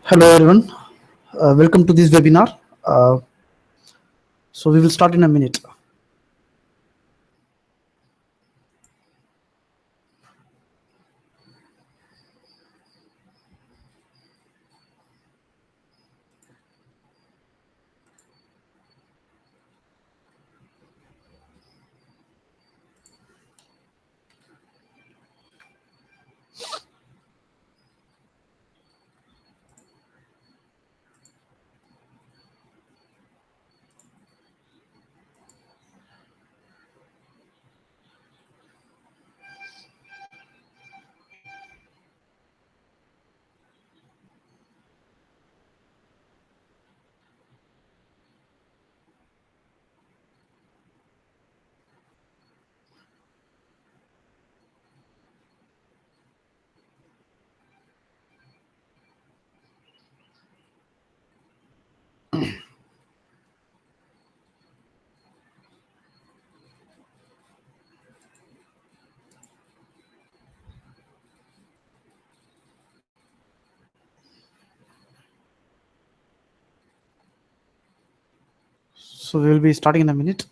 Hello everyone, welcome to this webinar. So we will start in a minute. So we will be starting in a minute.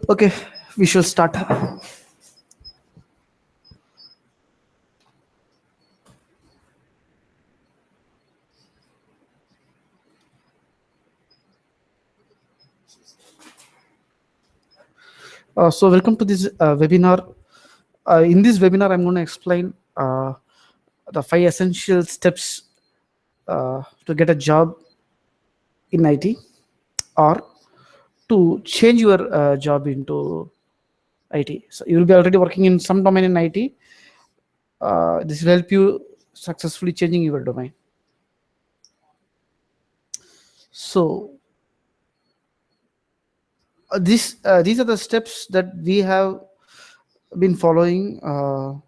Okay, we shall start. So welcome to this webinar. In this webinar, I'm going to explain the 5 essential steps to get a job in IT or to change your job into IT. So you will be already working in some domain in IT. This will help you successfully changing your domain. So these are the steps that we have been following for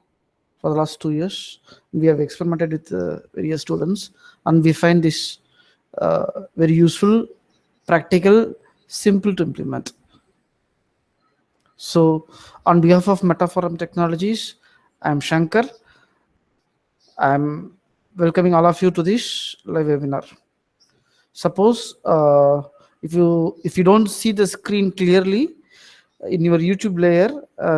the last 2 years. We have experimented with various students, and we find this very useful, practical, simple to implement. So, on behalf of Metaforum Technologies, I'm Shankar. I'm welcoming all of you to this live webinar. Suppose if you don't see the screen clearly in your YouTube layer,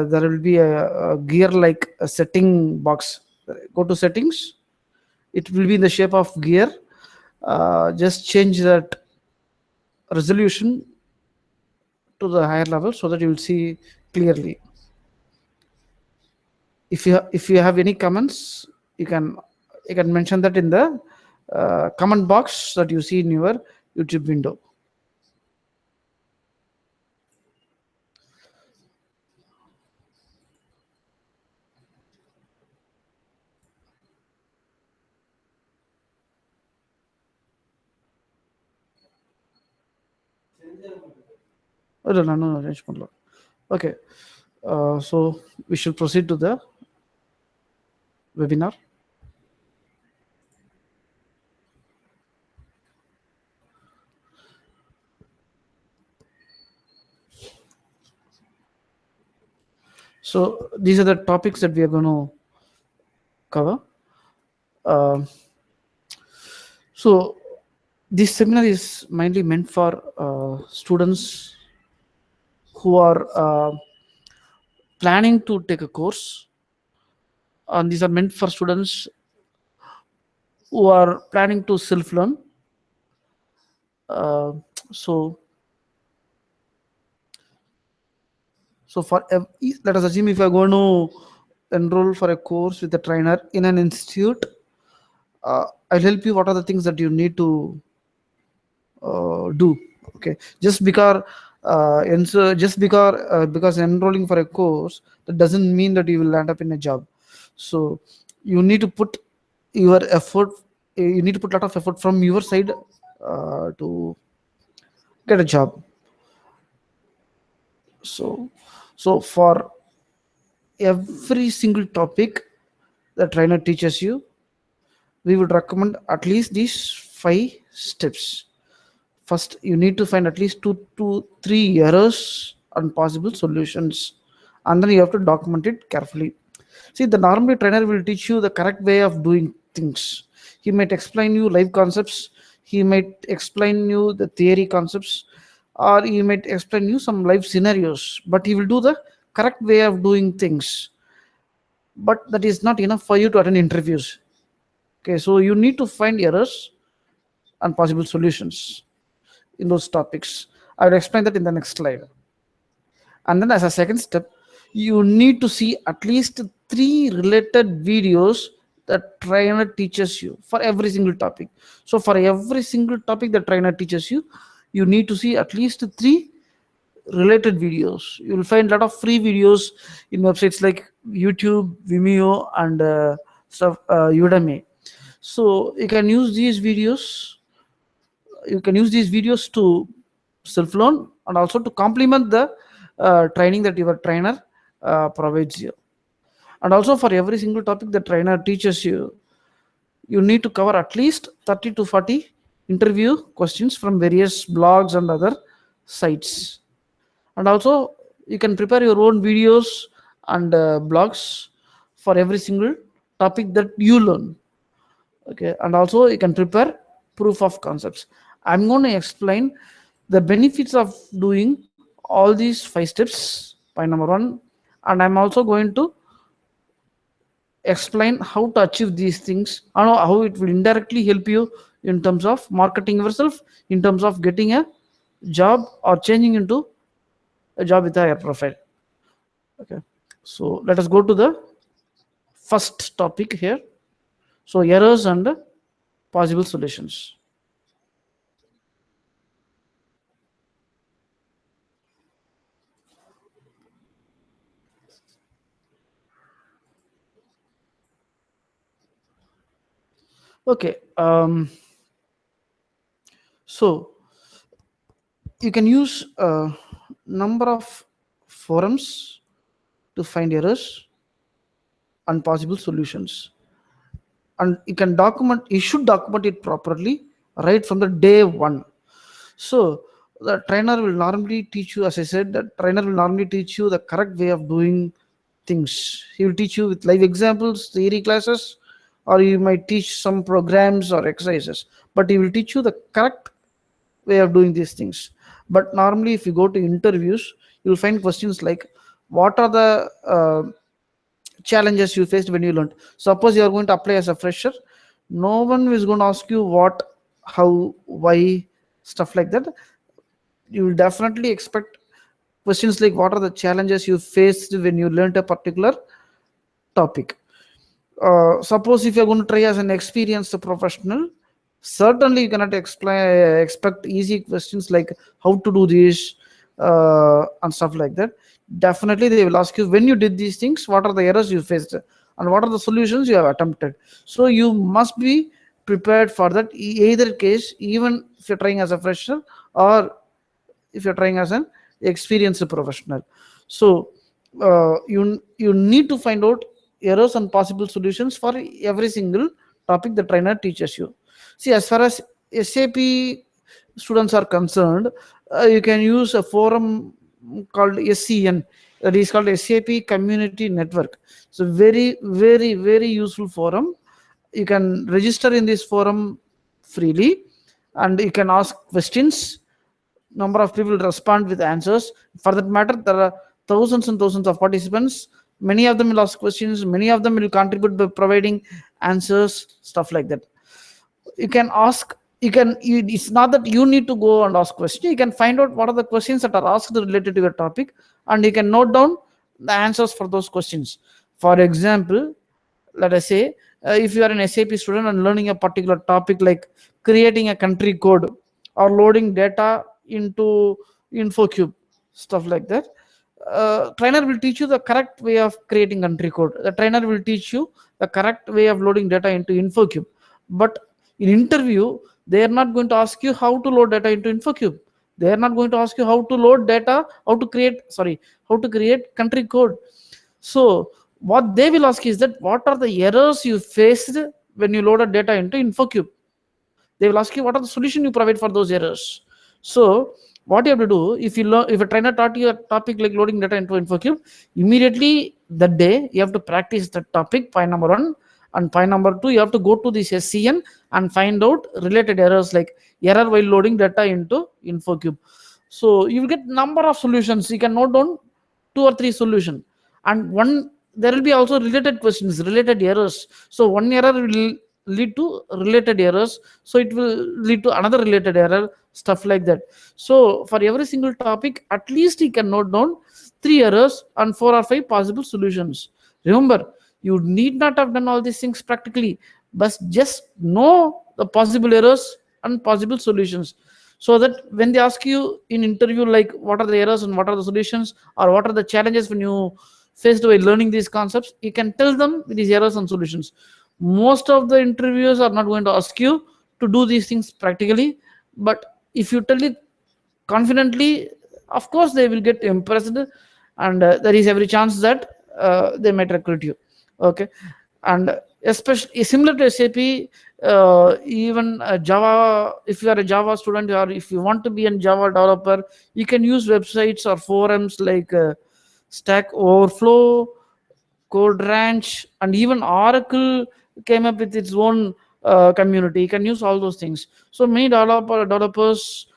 there will be a gear like a setting box. Go to settings. It will be in the shape of gear. Just change that resolution to the higher level so that you will see clearly. If you have any comments, you can mention that in the comment box that you see in your YouTube window. No, change பண்ணல. Okay, so we should proceed to the webinar. So these are the topics that we are going to cover. So this seminar is mainly meant for students who are planning to take a course, and these are meant for students who are planning to self-learn. So for let us assume if you are going to enroll for a course with a trainer in an institute, I'll help you what are the things that you need to do. Okay, just because because enrolling for a course, that doesn't mean that you will end up in a job. So you need to put your effort, you need to put a lot of effort from your side to get a job. So for every single topic the trainer teaches you, we would recommend at least these 5 steps. First, you need to find at least 2 to 3 errors and possible solutions, and then you have to document it carefully. See, the normally trainer will teach you the correct way of doing things. He might explain you live concepts, he might explain you the theory concepts, or he might explain you some live scenarios, but he will do the correct way of doing things. But that is not enough for you to attend interviews. Okay, so you need to find errors and possible solutions in those topics. I will explain that in the next slide. And then as a second step, you need to see at least 3 related videos that trainer teaches you for every single topic. So for every single topic the trainer teaches you, you need to see at least 3 related videos. You will find a lot of free videos in websites like YouTube, Vimeo, and Udemy. So you can use these videos. You can use these videos to self-learn and also to complement the training that your trainer provides you. And also for every single topic the trainer teaches you, you need to cover at least 30 to 40 interview questions from various blogs and other sites. And also you can prepare your own videos and blogs for every single topic that you learn. Okay, and also you can prepare proof of concepts. I'm going to explain the benefits of doing all these 5 steps, point number 1, and I'm also going to explain how to achieve these things and how it will indirectly help you in terms of marketing yourself, in terms of getting a job or changing into a job with a higher profile. Okay, so let us go to the first topic here. So errors and possible solutions. Okay, so you can use a number of forums to find errors and possible solutions, and you should document it properly right from the day 1. So the trainer will normally teach you, as I said, the trainer will normally teach you the correct way of doing things. He will teach you with live examples, theory classes, or you might teach some programs or exercises, but he will teach you the correct way of doing these things. But normally if you go to interviews, you'll find questions like, what are the challenges you faced when you learned? Suppose you are going to apply as a fresher, no one is going to ask you what, how, why, stuff like that. You will definitely expect questions like, what are the challenges you faced when you learned a particular topic. Suppose if you're going to try as an experienced professional, certainly you cannot expect easy questions like how to do this and stuff like that. Definitely they will ask you, when you did these things, what are the errors you faced and what are the solutions you have attempted. So you must be prepared for that, either case, even if you're trying as a fresher or if you're trying as an experienced professional. So you need to find out errors and possible solutions for every single topic the trainer teaches you. See, as far as SAP students are concerned, you can use a forum called SCN, that is called SAP Community Network. So very, very, very useful forum. You can register in this forum freely, and you can ask questions. Number of people respond with answers. For that matter, there are thousands and thousands of participants. Many of them will ask questions, many of them will contribute by providing answers, stuff like that. You can ask, it's not that you need to go and ask questions. You can find out what are the questions that are asked related to your topic, and you can note down the answers for those questions. For example, let us say, if you are an SAP student and learning a particular topic like creating a country code or loading data into InfoCube, stuff like that, trainer will teach you the correct way of creating country code. The trainer will teach you the correct way of loading data into InfoCube. But in interview, they are not going to ask you how to load data into InfoCube. They are not going to ask you how to load data, how to create country code. So what they will ask is that what are the errors you faced when you loaded data into InfoCube. They will ask you what are the solution you provide for those errors. So what you have to do, if a trainer taught you a topic like loading data into InfoCube, immediately that day you have to practice that topic, point number 1. And point number 2, you have to go to this SCN and find out related errors like error while loading data into InfoCube. So you will get number of solutions. You can note down 2 or 3 solutions, and there will be also related questions, related errors. So one error will lead to related errors, so it will lead to another related error, stuff like that. So for every single topic, at least you can note down 3 errors and 4 or 5 possible solutions. Remember, you need not have done all these things practically, but just know the possible errors and possible solutions, so that when they ask you in interview like what are the errors and what are the solutions, or what are the challenges when you faced by learning these concepts, you can tell them these errors and solutions. Most of the interviewers are not going to ask you to do these things practically, but if you tell it confidently, of course they will get impressed, and there is every chance that they might recruit you. Okay. And especially similar to SAP, even Java, if you are a Java student or if you want to be a Java developer, you can use websites or forums like Stack Overflow, Code Ranch, and even Oracle came up with its own community. You can use all those things. So many developers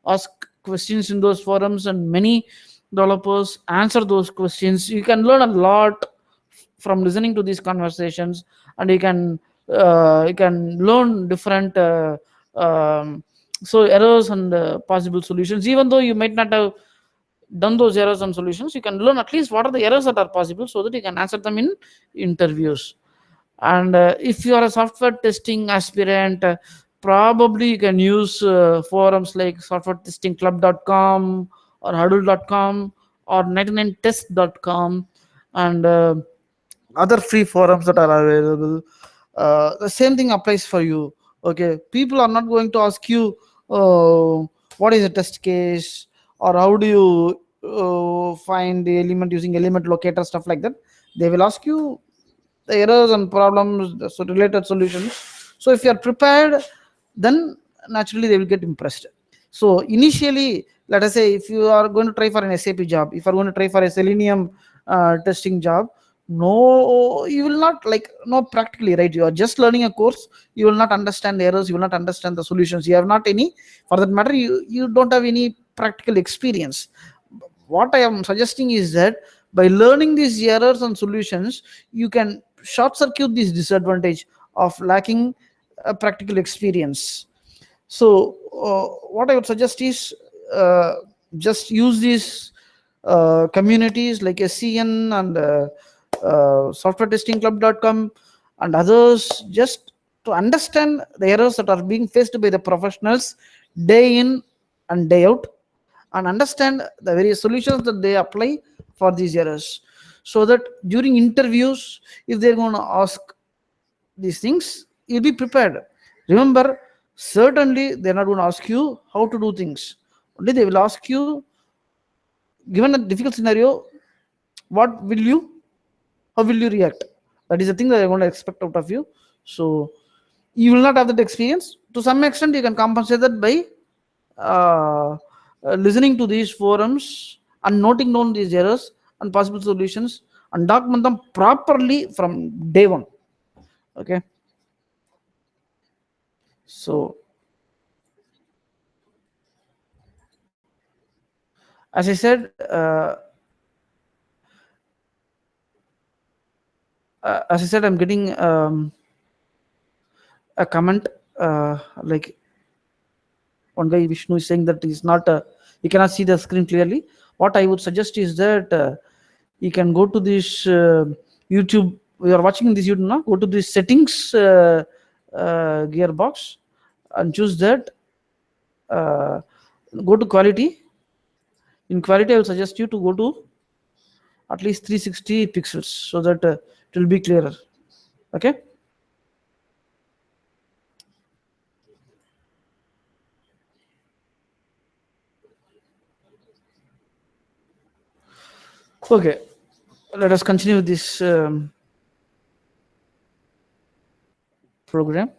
ask questions in those forums, and many developers answer those questions. You can learn a lot from listening to these conversations, and you can learn different so errors and possible solutions. Even though you might not have done those errors and solutions, you can learn at least what are the errors that are possible, so that you can answer them in interviews. And if you are a software testing aspirant, probably you can use forums like softwaretestingclub.com or Huddle.com or 99test.com, and other free forums that are available. The same thing applies for you. Okay, people are not going to ask you what is a test case, or how do you find the element using element locator, stuff like that. They will ask you the errors and problems, so related solutions. So if you are prepared, then naturally they will get impressed. So initially, let us say if you are going to try for an SAP job, if you are going to try for a Selenium testing job, no, you will not like no practically, right? You are just learning a course. You will not understand the errors. You will not understand the solutions. You have not any, for that matter, you don't have any practical experience. What I am suggesting is that by learning these errors and solutions, you can short circuit this disadvantage of lacking a practical experience. So what I would suggest is just use these communities like SCN and softwaretestingclub.com and others, just to understand the errors that are being faced by the professionals day in and day out, and understand the various solutions that they apply for these errors, so that during interviews, if they're going to ask these things, you'll be prepared. Remember, certainly they're not going to ask you how to do things. Only they will ask you, given a difficult scenario, what will you, how will you react? That is the thing that I want to expect out of you. So you will not have that experience. To some extent, you can compensate that by listening to these forums and noting down these errors and possible solutions and document them properly from day one. Okay. So, as I said, I'm getting a comment like one guy Vishnu is saying that he's not he cannot see the screen clearly. What I would suggest is that you can go to this YouTube. We are watching this YouTube now. Go to this settings gearbox and choose that. Go to quality. In quality, I will suggest you to go to at least 360 pixels so that it will be clearer. Okay. Okay, let us continue with this program.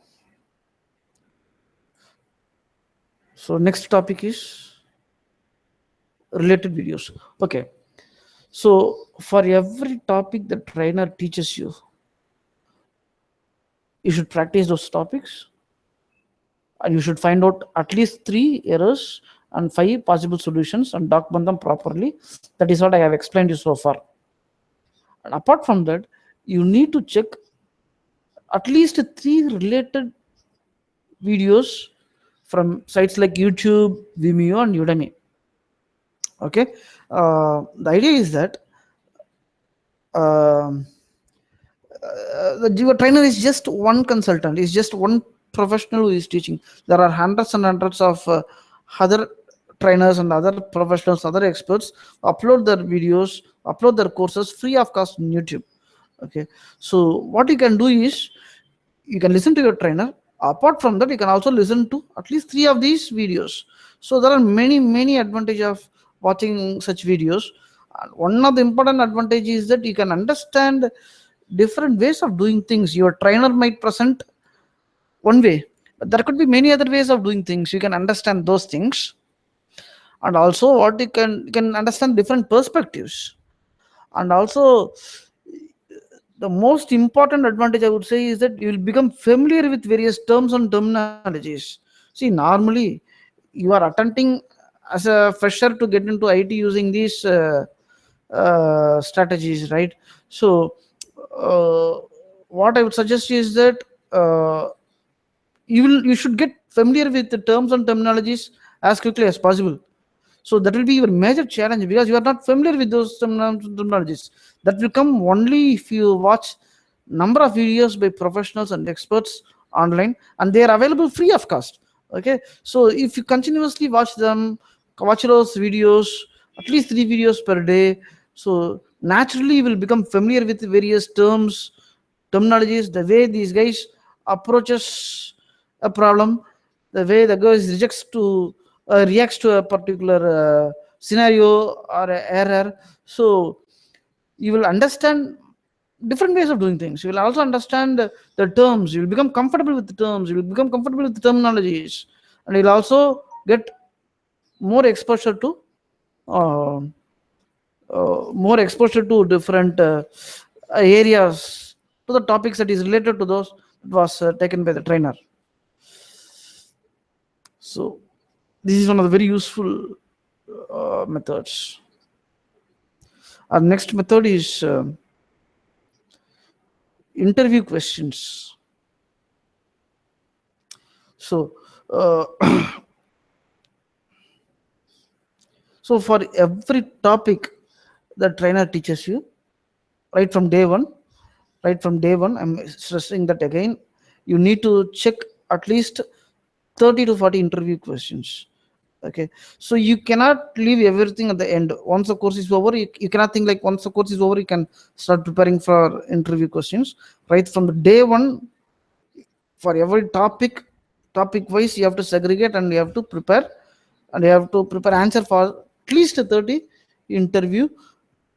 So next topic is related videos. Okay, so for every topic the trainer teaches you, you should practice those topics, and you should find out at least 3 errors and 5 possible solutions and document them properly. That is what I have explained you so far. And apart from that, you need to check at least 3 related videos from sites like YouTube, Vimeo, and Udemy. Okay, the idea is that your trainer is just one consultant, is just one professional who is teaching. There are hundreds and hundreds of other trainers and other professionals, other experts upload their videos, upload their courses free of cost on YouTube. Okay, so what you can do is you can listen to your trainer. Apart from that, you can also listen to at least 3 of these videos. So there are many advantages of watching such videos. And one of the important advantages is that you can understand different ways of doing things. Your trainer might present one way, but there could be many other ways of doing things. You can understand those things, and also what you can understand different perspectives. And also, the most important advantage I would say is that you will become familiar with various terms and terminologies. See, normally you are attempting as a fresher to get into IT using these strategies, right? So what I would suggest is that you should get familiar with the terms and terminologies as quickly as possible. So that will be your major challenge, because you are not familiar with those terminologies. That will come only if you watch number of videos by professionals and experts online, and they are available free of cost. Okay, so if you continuously watch them, watch those videos, at least 3 videos per day, so naturally you will become familiar with various terms, terminologies, the way these guys approaches a problem, the way the guys rejects to reacts to a particular scenario or a error. So you will understand different ways of doing things. You will also understand the terms. You will become comfortable with the terms. You will become comfortable with the terminologies, and you'll also get more exposure to uh, different areas, to the topics that is related to those that was taken by the trainer. So this is one of the very useful methods. Our next method is interview questions. So so for every topic the trainer teaches you, right from day one. Right from day one, I'm stressing that again. You need to check at least 30 to 40 interview questions. Okay, so you cannot leave everything at the end. Once the course is over, you cannot think like once the course is over you can start preparing for interview questions. Right from the day one, for every topic wise you have to segregate and you have to prepare, and you have to prepare answer for at least 30 interview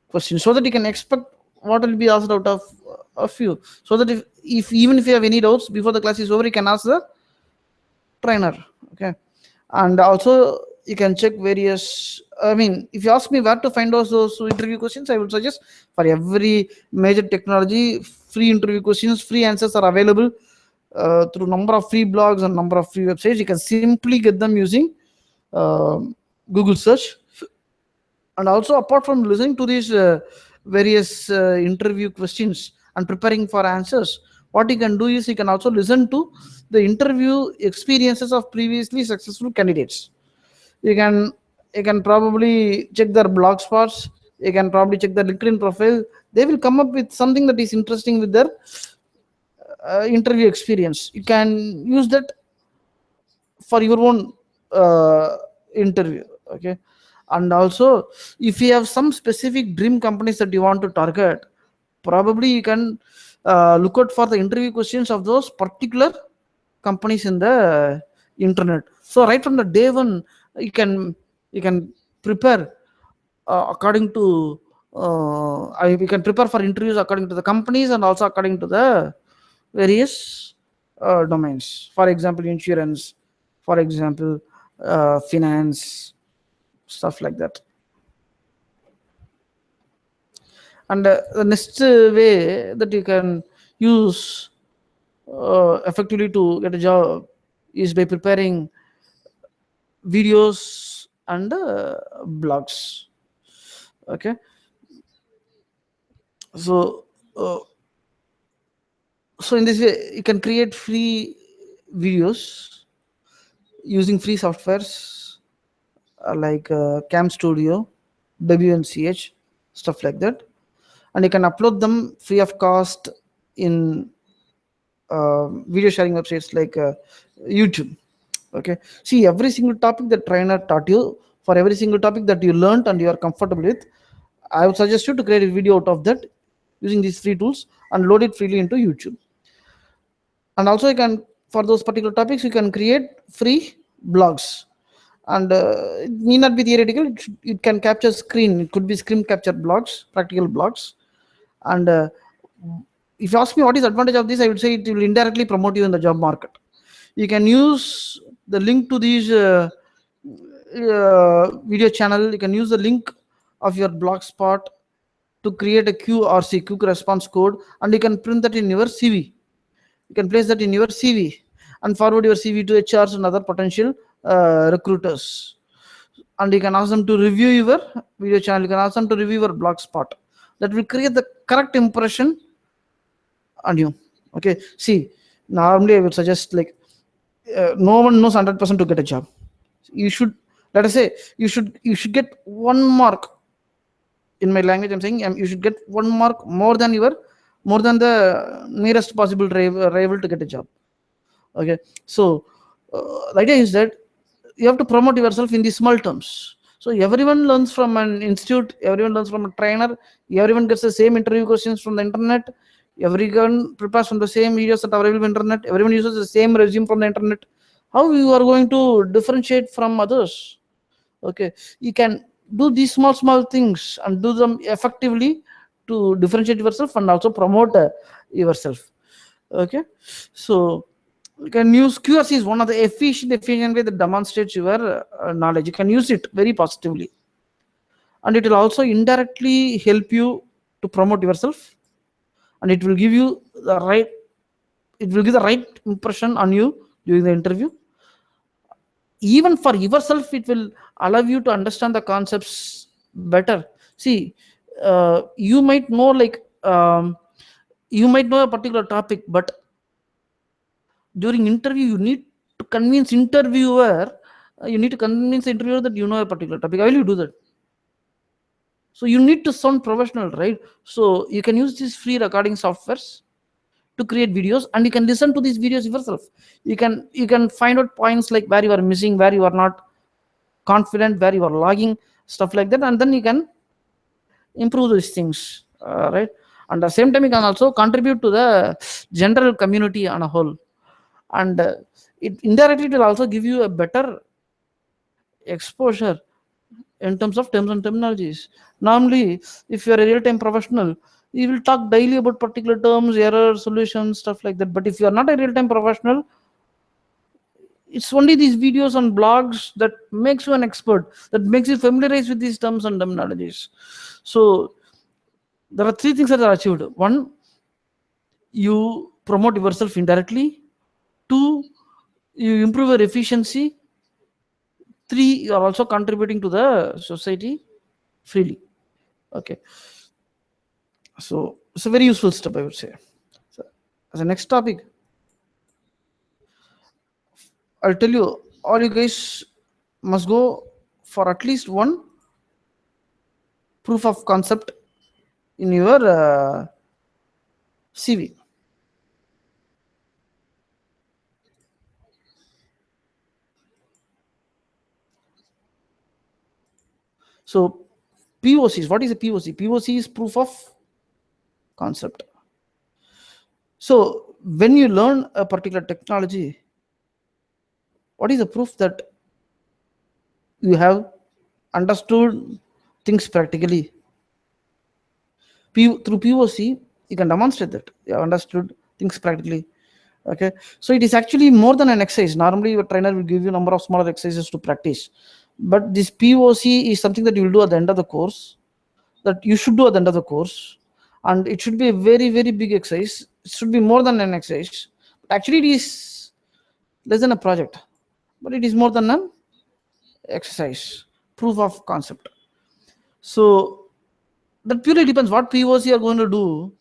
questions, so that you can expect what will be asked out of you, so that if even if you have any doubts before the class is over, you can ask the trainer. Okay, and also you can check various, I mean, if you ask me where to find those interview questions, I would suggest for every major technology, free interview questions, free answers are available through number of free blogs and number of free websites. You can simply get them using uh, Google search. And also, apart from listening to these various interview questions and preparing for answers, what you can do is you can also listen to the interview experiences of previously successful candidates. You can you can probably check their blog spots. You can probably check their LinkedIn profile. They will come up with something that is interesting with their interview experience. You can use that for your own interview. Okay, and also if you have some specific dream companies that you want to target, probably you can look out for the interview questions of those particular companies in the internet. So right from the day one, you can prepare according to we can prepare for interviews according to the companies and also according to the various domains. For example, insurance, for example, finance, stuff like that. And the next way that you can use effectively to get a job is by preparing videos and blogs. Okay, so uh, so in this way you can create free videos using free softwares like Cam Studio, WNCH, stuff like that, and you can upload them free of cost in video sharing websites like YouTube. Okay, see, every single topic that trainer taught you, for every single topic that you learned and you are comfortable with, I would suggest you to create a video out of that using these free tools and load it freely into YouTube. And also you can, for those particular topics, you can create free blogs. And it need not be theoretical, it can capture screen, it could be screen capture blogs, practical blogs. And if you ask me what is the advantage of this, I would say it will indirectly promote you in the job market. You can use the link to these video channel. You can use the link of your blog spot to create a QRC, quick response code, and you can print that in your CV. You can place that in your CV and forward your CV to HRs and other potential recruiters. And you can ask them to review your video channel. You can ask them to review your blog spot. That will create the correct impression on you. Okay, see, normally I would suggest like no one knows 100% to get a job. You should, let us say, you should get 1 mark. In my language I'm saying you should get 1 mark more than the nearest possible rival to get a job. Okay, so the idea is that you have to promote yourself in these small terms. So everyone learns from an institute, everyone learns from a trainer, everyone gets the same interview questions from the internet, everyone prepares from the same videos that are available on the internet, everyone uses the same resume from the internet. How you are going to differentiate from others? Okay, you can do these small things and do them effectively to differentiate yourself and also promote yourself. Okay, so you can use QRC is one of the efficient way that demonstrates your knowledge. You can use it very positively, and it will also indirectly help you to promote yourself, and it will give you the right, it will give the right impression on you during the interview. Even for yourself, it will allow you to understand the concepts better. See, you might know like you might know a particular topic, but during interview you need to convince interviewer, you need to convince the interviewer that you know a particular topic. How will you do that? So you need to sound professional, right? So you can use these free recording softwares to create videos, and you can listen to these videos yourself. You can find out points like where you are missing, where you are not confident, where you are lagging, stuff like that, and then you can improve these things, right? And at the same time, you can also contribute to the general community on a whole, and it indirectly it will also give you a better exposure in terms of terms and terminologies. Normally, if you are a real-time professional, you will talk daily about particular terms, errors, solutions, stuff like that. But if you are not a real-time professional, it's only these videos on blogs that makes you an expert, that makes you familiarize with these terms and terminologies. So there are three things that are achieved. One, you promote yourself indirectly. Two, you improve your efficiency. Three, you are also contributing to the society freely. Okay, so it's a very useful step, I would say. So, as a next topic, I'll tell you, all you guys must go for at least one proof of concept in your CV. So POCs, what is a POC? POC is proof of concept. So when you learn a particular technology, what is the proof that you have understood things practically? Through POC, you can demonstrate that you have understood things practically. Okay, so it is actually more than an exercise. Normally, your trainer will give you a number of smaller exercises to practice, but this POC is something that you will do at the end of the course, that you should do at the end of the course, and it should be a very, very big exercise. It should be more than an exercise. But actually, it is less than a project, but it is more than an exercise, proof of concept. So that purely depends what POC you are going to do.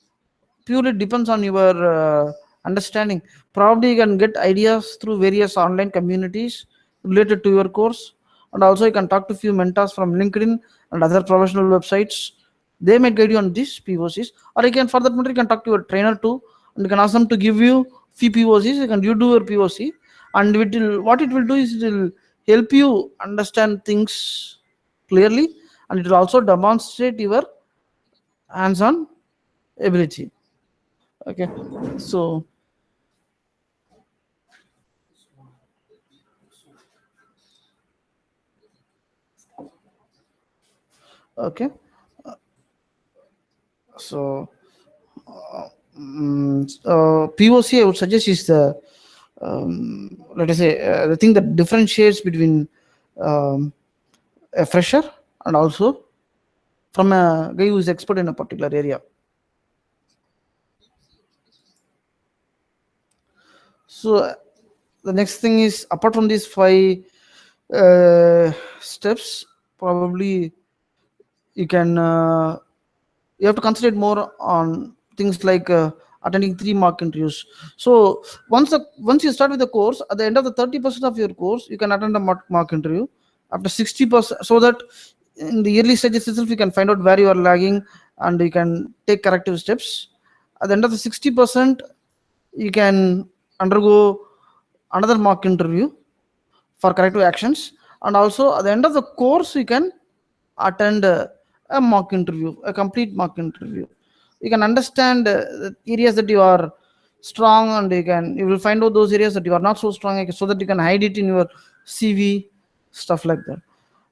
Purely depends on your understanding. Probably you can get ideas through various online communities related to your course, and also you can talk to few mentors from LinkedIn and other professional websites. They might guide you on these POCs, or you can, for that matter, you can talk to your trainer too, and you can ask them to give you few POCs. You do your POC, and what it will do is it will help you understand things clearly, and it will also demonstrate your hands-on ability. Okay, so okay, so POC I would suggest is the let us say the thing that differentiates between um, a fresher and also from a guy who is expert in a particular area. So the next thing is, apart from these five steps, probably you can you have to concentrate more on things like attending 3 mock interviews. So once you start with the course, at the end of the 30% of your course, you can attend a mock interview. After 60%, so that in the early stages itself, you can find out where you are lagging, and you can take corrective steps. At the end of the 60%, you can undergo another mock interview for corrective actions, and also at the end of the course you can attend a mock interview, a complete mock interview. You can understand the areas that you are strong, and you will find out those areas that you are not so strong, so that you can hide it in your CV, stuff like that.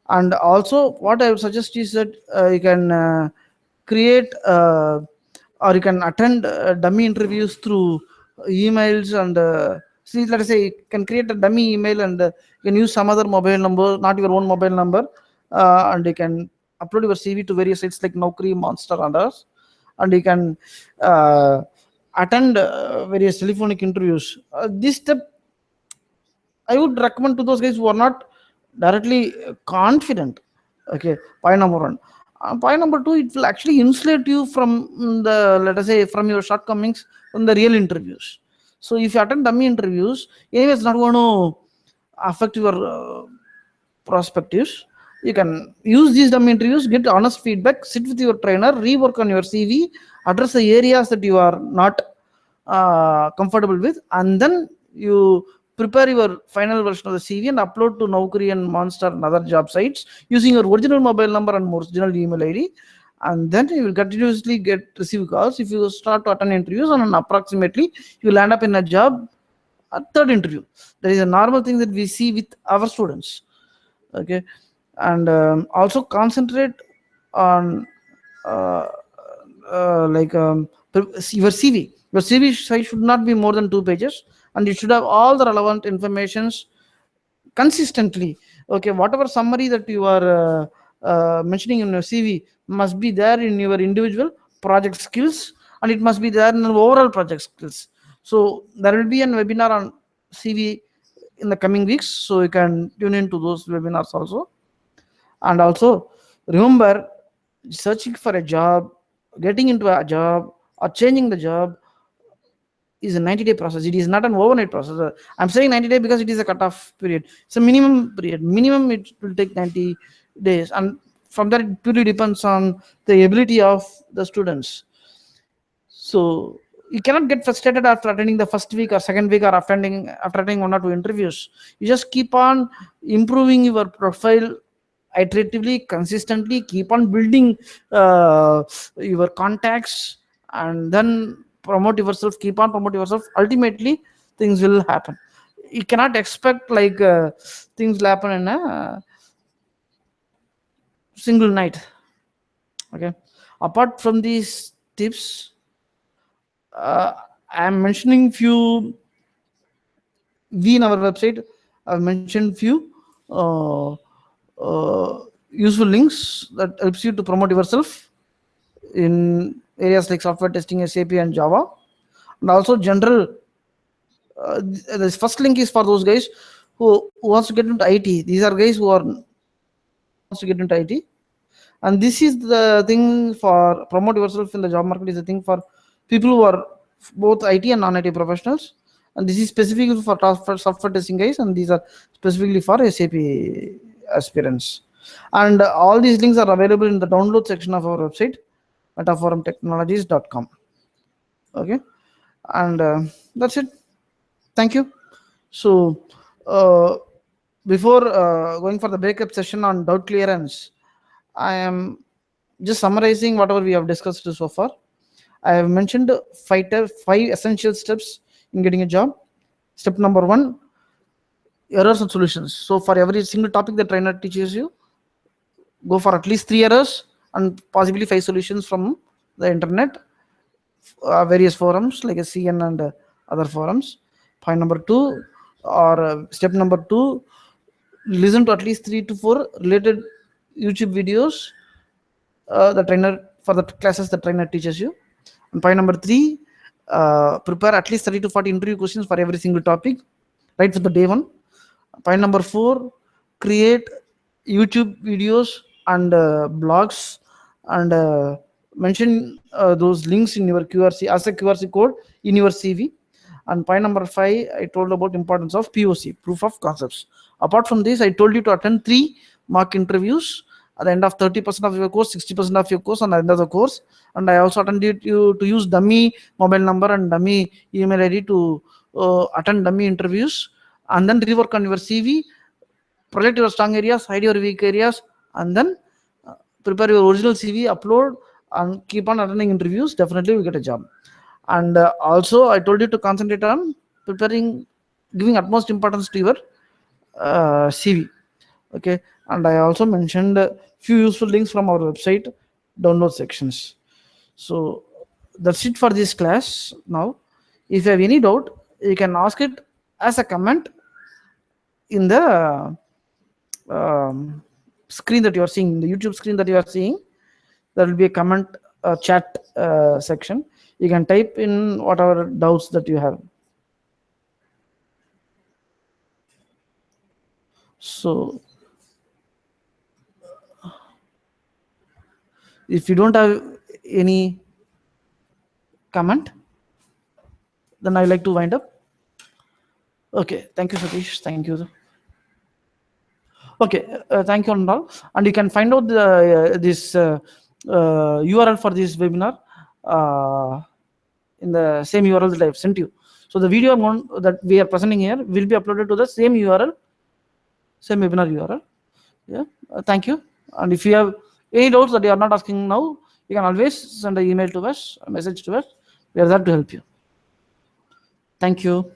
And also what I would suggest is that you can create or you can attend dummy interviews through emails, and see, let us say you can create a dummy email, and you can use some other mobile number, not your own mobile number, and you can upload your CV to various sites like Naukri, Monster, and others, and you can attend various telephonic interviews. This step I would recommend to those guys who are not directly confident. Okay, point number one. Point number two, it will actually insulate you from the, let us say, from your shortcomings from the real interviews. So if you attend dummy interviews, anyway, it's not going to affect your perspectives. You can use these dummy interviews, get honest feedback, sit with your trainer, rework on your CV, address the areas that you are not comfortable with, and then you prepare your final version of the CV and upload to Naukri and Monster and other job sites using your original mobile number and original email ID. And then you will continuously receive calls. If you start to attend interviews, and approximately you will end up in a job at third interview. That is a normal thing that we see with our students. Okay, and also concentrate on uh, your CV. Your CV size should not be more than 2 pages, and it should have all the relevant informations consistently. Okay, whatever summary that you are mentioning in your CV must be there in your individual project skills, and it must be there in the overall project skills. So there will be a webinar on CV in the coming weeks, so you can tune into those webinars also. And also remember, searching for a job, getting into a job, or changing the job is a 90-day process. It is not an overnight process. I'm saying 90 days because it is a cutoff period. It's a minimum period. Minimum it will take 90 days, and from that it purely depends on the ability of the students. So you cannot get frustrated after attending the first week or second week, or after attending 1 or 2 interviews. You just keep on improving your profile iteratively, consistently. Keep on building your contacts, and then promote yourself. Keep on promote yourself. Ultimately, things will happen. You cannot expect like things will happen in a single night. Okay. Apart from these tips, I am mentioning few. We in our website, I've mentioned few uh, useful links that helps you to promote yourself in areas like software testing, SAP, and Java, and also general. This first link is for those guys who wants to get into IT. These are guys who wants to get into IT, and this is the thing for promote yourself in the job market. Is the thing for people who are both IT and non-IT professionals, and this is specifically for software testing guys, and these are specifically for SAP aspirants. And all these links are available in the download section of our website, metaforumtechnologies.com. Okay, and that's it. Thank you. So uh, before going for the breakup session on doubt clearance, I am just summarizing whatever we have discussed so far. I have mentioned five essential steps in getting a job. Step number one: errors and solutions. So for every single topic the trainer teaches you, go for at least 3 errors and possibly 5 solutions from the internet, various forums like a CN and other forums. Point number two, or step number two: listen to at least 3 to 4 related YouTube videos, the trainer for the classes the trainer teaches you. And point number three, prepare at least 30 to 40 interview questions for every single topic, right for the day one. Point number four, create YouTube videos and blogs, and mention those links in your QRC as a QRC code in your CV. And point number five, I told about importance of POC, proof of concepts. Apart from this, I told you to attend 3 mock interviews at the end of 30% of your course, 60% of your course, and at the end of the course. And I also attended you to use dummy mobile number and dummy email ID to attend dummy interviews, and then rework on your CV, project your strong areas, hide your weak areas, and then prepare your original CV, upload, and keep on attending interviews. Definitely, you get a job. And also, I told you to concentrate on preparing, giving utmost importance to your CV. Okay, and I also mentioned a few useful links from our website download sections. So that's it for this class. Now, if you have any doubt, you can ask it as a comment in the screen that you are seeing, the YouTube screen that you are seeing. There will be a comment chat section. You can type in whatever doubts that you have. So if you don't have any comment, then I like to wind up. Okay, thank you, Satish. Thank you. Okay, thank you and all. And you can find out this URL for this webinar in the same URL that I have sent you. So the video that we are presenting here will be uploaded to the same URL, same webinar URL. Yeah, thank you. And if you have any doubts that you are not asking now, you can always send an email to us, a message to us. We are there to help you. Thank you.